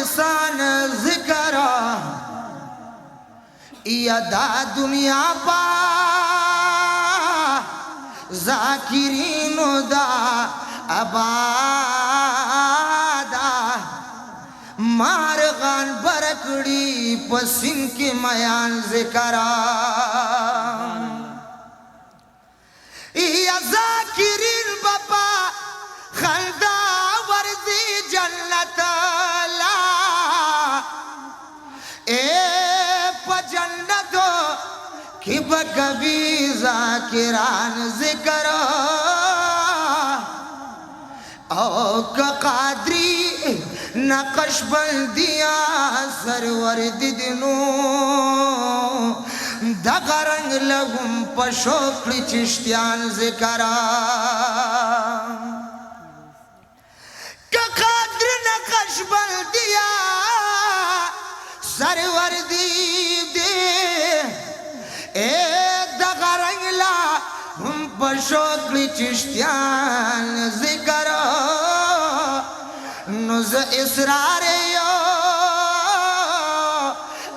इंसान जिक्र यदा दुनिया पा जाकिरीनो दा आबादा मारगान बरकड़ी पसिन के मयान जिक्रा या जाकिरीन बापा खल्दा वर्दी जन्नत ला ए पजन्नतो कि बकबी जाकिरान जिक्र ओ कादरी नक्शबंदिया सरवर दिदनो दगरंग लगुम पशोकली चिश्तियान जिक्रा कादरी नक्शबंदिया सरवर दीदे ए दगरंगला हम पशोकली चिश्तियान जिक्र नुज इसरारे यो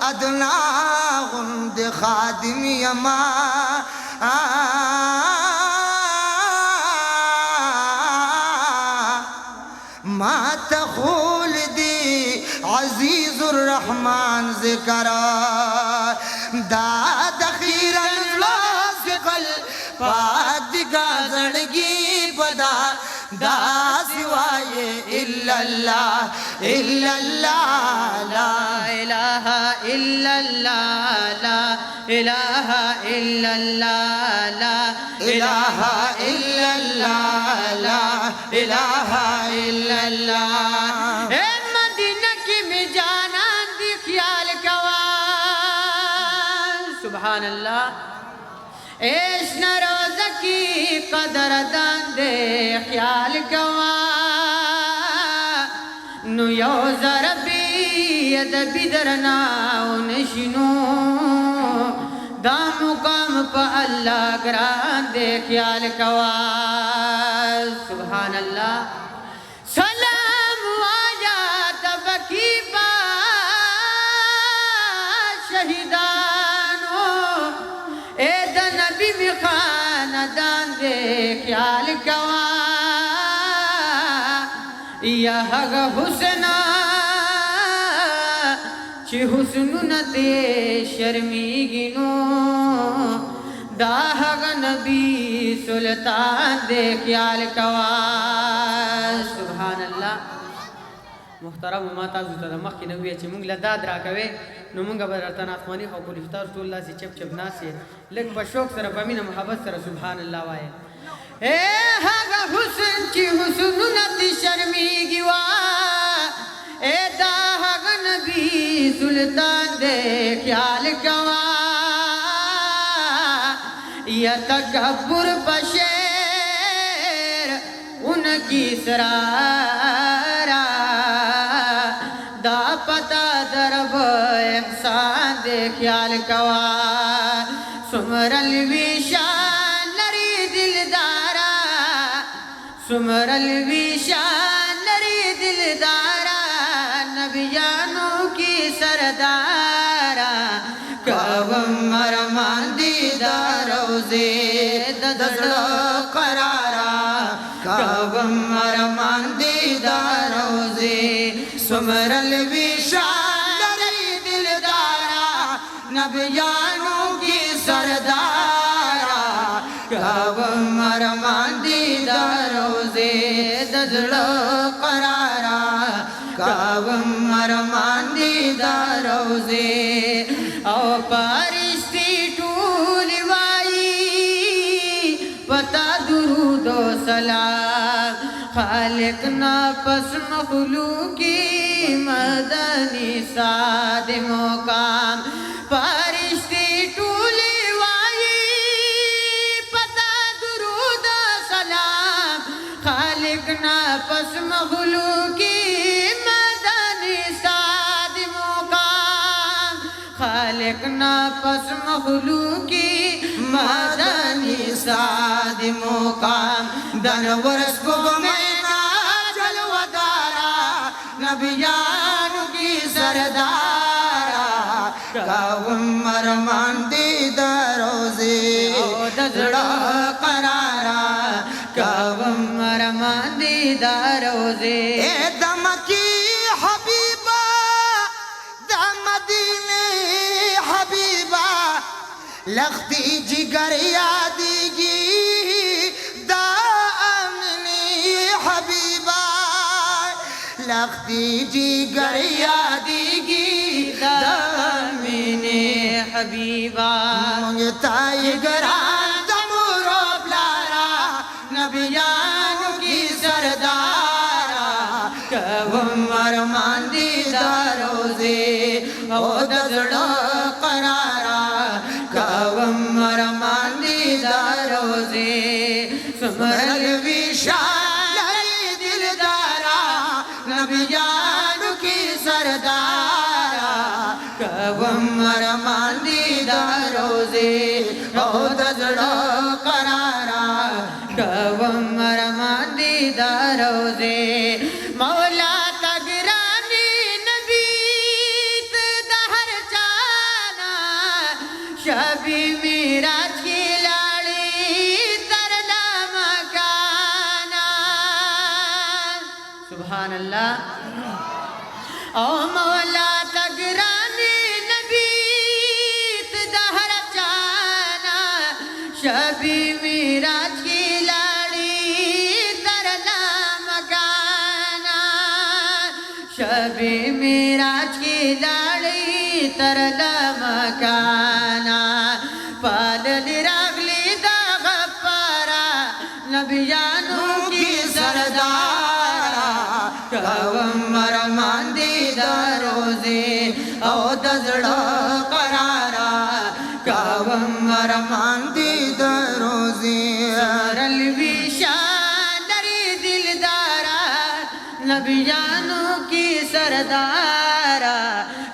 अदना गुंद खादिमी अमा मा तखूल दी अजीजुर रहमान जिक्रा दाद खीरन लासिकल पादिगा जड़गी बदा दा सिवाये इल्लल्लाह इल्लल्लाह ला इलाहा इल्लल्लाह ला इलाहा इल्लल्लाह ला इलाहा इल्लल्लाह ला इलाहा इल्लल्लाह ए मदीना की में जाना दी ख्याल कवा सुभान अल्लाह एश न रोज़ की कदर दान दे ख्याल कवा नु यो ज़रबी यद बिदरना उनशिनो दा मुकाम पा अल्लाह ग्रान दे ख्याल कवा सुभान अल्लाह सलाम आया तब की पा शहीदानो ए नबी में खानदान दे ख्याल कवा यह हुस्ना ची हुस्न न दे शर्मीगिनो दाहग नबी सुल्तान दे ख्याल कवा सुभान अल्लाह मुहतरम माता जुता मक्की नबी ची मुंगला दाद राकवे नु मुंगा बरतन आसमानी हो कुल इफ्तार टोल्ला से चप चप नासे लग बशोक सर पमीना मोहब्बत सर सुभान अल्लाह वाए ए हागा हुस्न ची हुस्न नती शर्मी गिवा ए दाहग नबी सुल्तान दे ख्याल कवा या तकब्बुर बशेर उनकी सरारा दा पता दरब एहसान दे ख्याल कवा सुमरल विशान नरी दिलदारा सुमरल विशान नरी दिलदारा नबियानों की सरदारा कवम मरमान दीदार रोज़े ददड़ो करारा कवम मरमान दीदार रोज़े सुमरल विशाल दिलदारा नबियानों की सरदारा कवम मरमान दीदार रोज़े ददड़ो करारा कवम मरमान दीदार रोज़े ओ परिश्ती टूलवाई पता दुरूदो सलाम खालिक ना पस मखलूकी मदनी साद मुकाम परिश्ती टूलवाई पता दुरूदो सलाम खालिक ना पस मखलूकी खालिक ना पस मखलूकी मदनी साद मुकाम दनवरस को मैना जलवदारा नबियान की सरदारा कवम अरमान दीदार रोज़े दजड़ा करारा कवम अरमान दीदार रोज़े दम की हबीबा दमदीने हबीबा लखती जिगर यादगी लखती जिगर यादगी दामिने हबीबा मुंगताई गरान दमुरो प्यारा नबियान की सरदारा कवम अरमान दीदार रोज़े ओ दजड़ा करारा कवम अरमान दीदार रोज़े सुमरल विशाल नबियान की सरदारा कवम अरमान दीदार रोज़े ओ दजड़ा करारा कवम अरमान दीदार रोज़े मौला तगरानी नबीत दहर जाना शबी मिराज की लाड़ी तरला मकाना सुभान अल्लाह ओ मौला तगरानी नबीत दहर जाना शबी मिराज की लाड़ी तरला मकाना शबी मिराज की लाड़ी तरला मकाना पादल रगली दा गफ्फारा नबियानों की सरदारा कवम अरमान दीदार रोज़े ओ दजड़ा करारा कवम अरमान दीदार रोज़े सरल विशाल दिलदारा नबियानों की सरदारा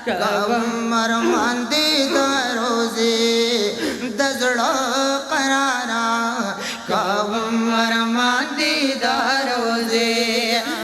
कवम अरमान दीदार रोज़े दजड़ा करारा कवम अरमान दीदार रोज़े